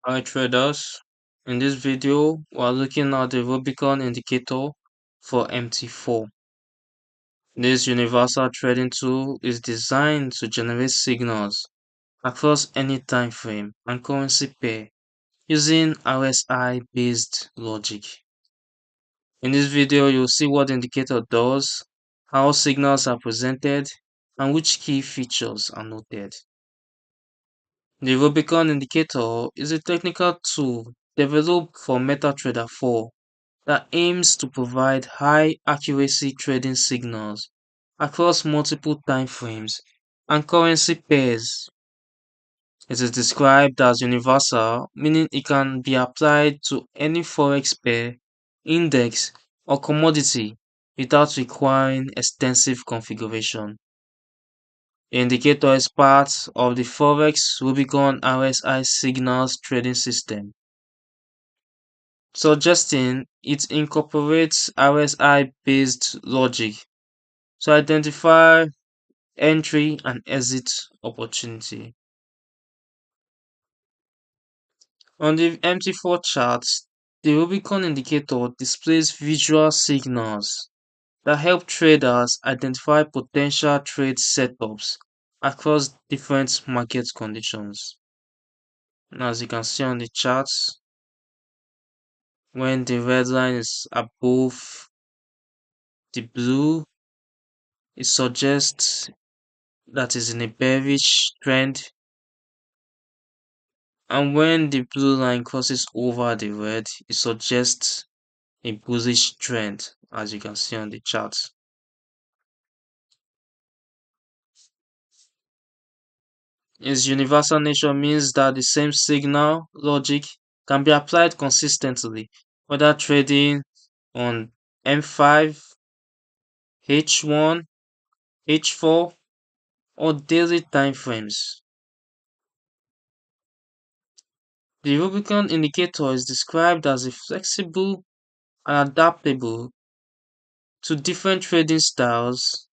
Hi traders, in this video we are looking at the Rubicon Indicator for MT4. This universal trading tool is designed to generate signals across any time frame and currency pair using RSI-based logic. In this video you'll see what the indicator does, how signals are presented, and which key features are noted. The Rubicon Indicator is a technical tool developed for MetaTrader 4 that aims to provide high accuracy trading signals across multiple time frames and currency pairs. It is described as universal, meaning it can be applied to any Forex pair, index, or commodity without requiring extensive configuration. The indicator is part of the Forex Rubicon RSI signals trading system, suggesting it incorporates RSI-based logic to identify entry and exit opportunity. On the MT4 chart, the Rubicon indicator displays visual signals that help traders identify potential trade setups across different market conditions. And as you can see on the charts, when the red line is above the blue, it suggests that is in a bearish trend, and when the blue line crosses over the red, it suggests a bullish trend, as you can see on the chart. Its universal nature means that the same signal logic can be applied consistently, whether trading on M5, H1, H4, or daily time frames. The Rubicon indicator is described as a flexible and adaptable to different trading styles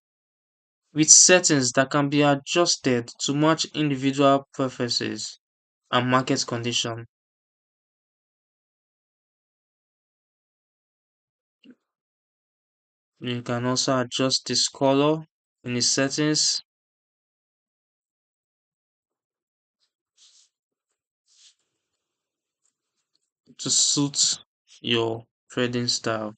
with settings that can be adjusted to match individual preferences and market conditions. You can also adjust this color in the settings to suit your trading style.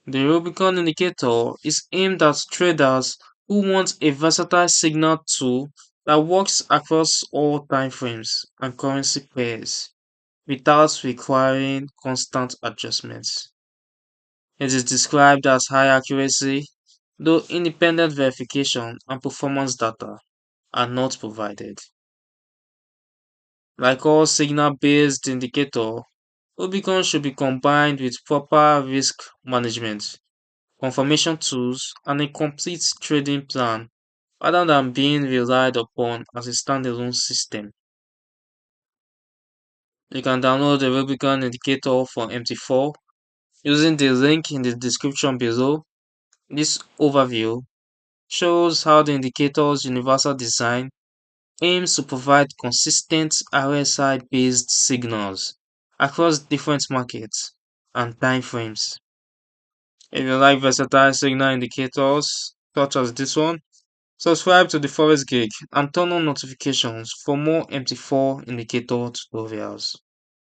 The Rubicon indicator is aimed at traders who want a versatile signal tool that works across all time frames and currency pairs without requiring constant adjustments. It is described as high accuracy, though independent verification and performance data are not provided. Like all signal-based indicator, Rubicon should be combined with proper risk management, confirmation tools, and a complete trading plan rather than being relied upon as a standalone system. You can download the Rubicon indicator for MT4 using the link in the description below. This overview shows how the indicator's universal design aims to provide consistent RSI-based signals across different markets and time frames. If you like versatile signal indicators such as this one, subscribe to the Forex Gig and turn on notifications for more MT4 indicator tutorials.